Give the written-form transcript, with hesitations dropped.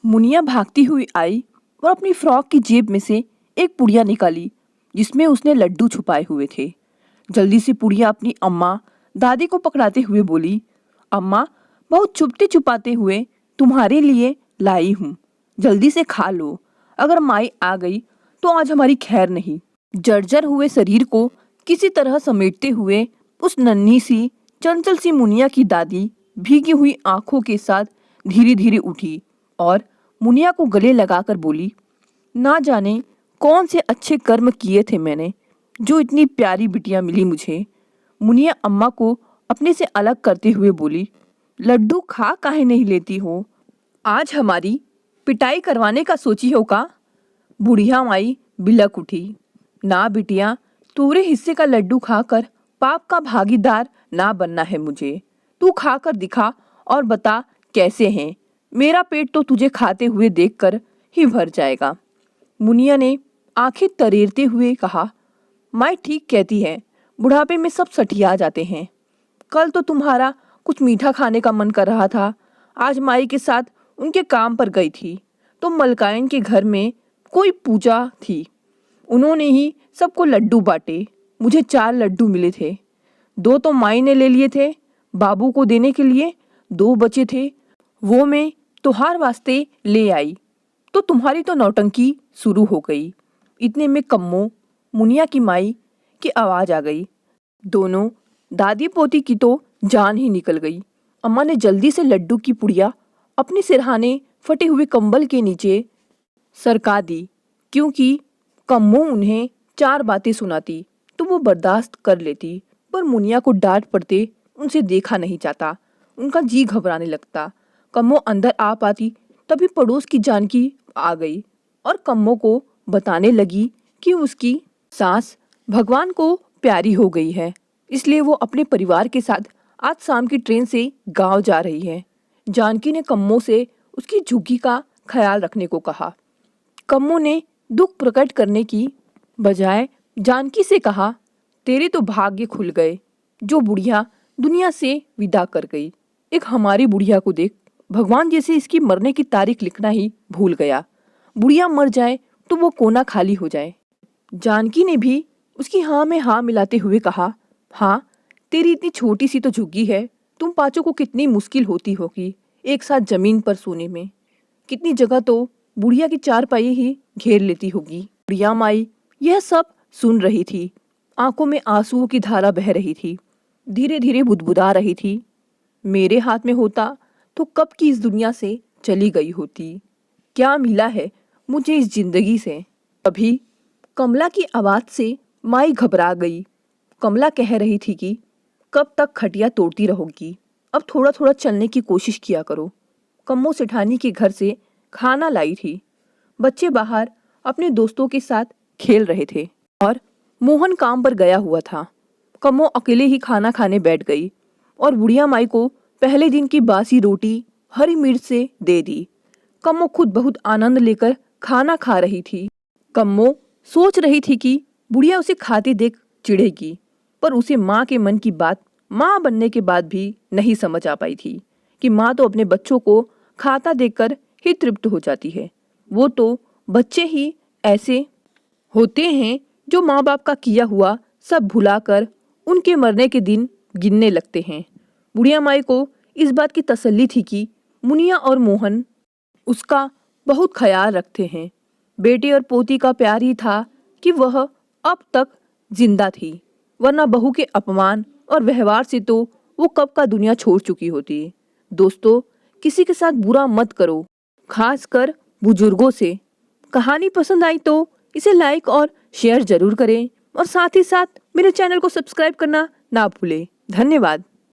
मुनिया भागती हुई आई और अपनी फ्रॉक की जेब में से एक पुड़िया निकाली जिसमें उसने लड्डू छुपाए हुए थे। जल्दी से पुड़िया अपनी अम्मा दादी को पकड़ाते हुए बोली, अम्मा, बहुत छुपते छुपाते हुए तुम्हारे लिए लाई हूँ, जल्दी से खा लो। अगर माई आ गई तो आज हमारी खैर नहीं। जर्जर हुए शरीर को किसी तरह समेटते हुए उस नन्ही सी चंचल सी मुनिया की दादी भीगी हुई आंखों के साथ धीरे धीरे उठी और मुनिया को गले लगाकर बोली, ना जाने कौन से अच्छे कर्म किए थे मैंने जो इतनी प्यारी बिटिया मिली मुझे। मुनिया अम्मा को अपने से अलग करते हुए बोली, लड्डू खा काहे नहीं लेती हो? आज हमारी पिटाई करवाने का सोची हो का? बुढ़िया माई बिलक उठी, ना बिटिया, पूरे हिस्से का लड्डू खाकर पाप का भागीदार ना बनना है मुझे। तू खाकर दिखा और बता कैसे हैं। मेरा पेट तो तुझे खाते हुए देखकर ही भर जाएगा। मुनिया ने आंखें तरेरते हुए कहा, माई ठीक कहती है, बुढ़ापे में सब सठिया जाते हैं। कल तो तुम्हारा कुछ मीठा खाने का मन कर रहा था, आज माई के साथ उनके काम पर गई थी तो मलकाइन के घर में कोई पूजा थी, उन्होंने ही सबको लड्डू बांटे। मुझे 4 लड्डू मिले थे, 2 तो माई ने ले लिए थे, बाबू को देने के लिए 2 बचे थे, वो मैं तुम्हार वास्ते ले आई तो तुम्हारी तो नौटंकी शुरू हो गई। इतने में कम्मो, मुनिया की माई की आवाज़ आ गई। दोनों दादी पोती की तो जान ही निकल गई। अम्मा ने जल्दी से लड्डू की पुड़िया अपने सिरहाने फटे हुए कंबल के नीचे सरका दी, क्योंकि कम्मो उन्हें 4 बातें सुनाती तो वो बर्दाश्त कर लेती, पर मुनिया को डांट पड़ते उनसे देखा नहीं जाता। उनका जी घबराने लगता। कम्मो अंदर आ पाती तभी पड़ोस की जानकी आ गई और कम्मो को बताने लगी कि उसकी सास भगवान को प्यारी हो गई है, इसलिए वो अपने परिवार के साथ आज शाम की ट्रेन से गांव जा रही है। जानकी ने कम्मो से उसकी झुग्गी का ख्याल रखने को कहा। कम्मो ने दुख प्रकट करने की बजाय जानकी से कहा, तेरे तो भाग्य खुल गए, जो बुढ़िया दुनिया से विदा कर गई। एक हमारी बुढ़िया को देख, भगवान जैसे इसकी मरने की तारीख लिखना ही भूल गया। बुढ़िया मर जाए तो वो कोना खाली हो जाए। जानकी ने भी उसकी हाँ में हाँ मिलाते हुए कहा, हाँ, तेरी इतनी छोटी सी तो झुग्गी है, तुम पाँचों को कितनी मुश्किल होती होगी एक साथ जमीन पर सोने में। कितनी जगह तो बुढ़िया की 4 पाई ही घेर लेती होगी। बुढ़िया माई यह सब सुन रही थी, आंखों में आंसुओं की धारा बह रही थी, धीरे धीरे बुदबुदा रही थी, मेरे हाथ में होता तो कब की इस दुनिया से चली गई होती। क्या मिला है मुझे इस जिंदगी से? अभी कमला की आवाज़ से माई घबरा गई। कमला कह रही थी कि कब तक खटिया तोड़ती रहोगी, अब थोड़ा थोड़ा चलने की कोशिश किया करो। कम्मो सेठानी के घर से खाना लाई थी। बच्चे बाहर अपने दोस्तों के साथ खेल रहे थे और मोहन काम पर गया हुआ था। कम्मो अकेले ही खाना खाने बैठ गई और बुढ़िया माई को पहले दिन की बासी रोटी हरी मिर्च से दे दी। कम्मो खुद बहुत आनंद लेकर खाना खा रही थी। कम्मो सोच रही थी कि बुढ़िया उसे खाते देख चिढ़ेगी, पर उसे माँ के मन की बात माँ बनने के बाद भी नहीं समझ आ पाई थी कि माँ तो अपने बच्चों को खाता देखकर ही तृप्त हो जाती है। वो तो बच्चे ही ऐसे होते हैं जो माँ बाप का किया हुआ सब भुलाकर उनके मरने के दिन गिनने लगते हैं। बुढ़िया माई को इस बात की तसल्ली थी कि मुनिया और मोहन उसका बहुत ख्याल रखते हैं। बेटे और पोती का प्यार ही था कि वह अब तक जिंदा थी, वरना बहू के अपमान और व्यवहार से तो वो कब का दुनिया छोड़ चुकी होती। दोस्तों, किसी के साथ बुरा मत करो, खासकर बुजुर्गों से। कहानी पसंद आई तो इसे लाइक और शेयर जरूर करें और साथ ही साथ मेरे चैनल को सब्सक्राइब करना ना भूलें। धन्यवाद।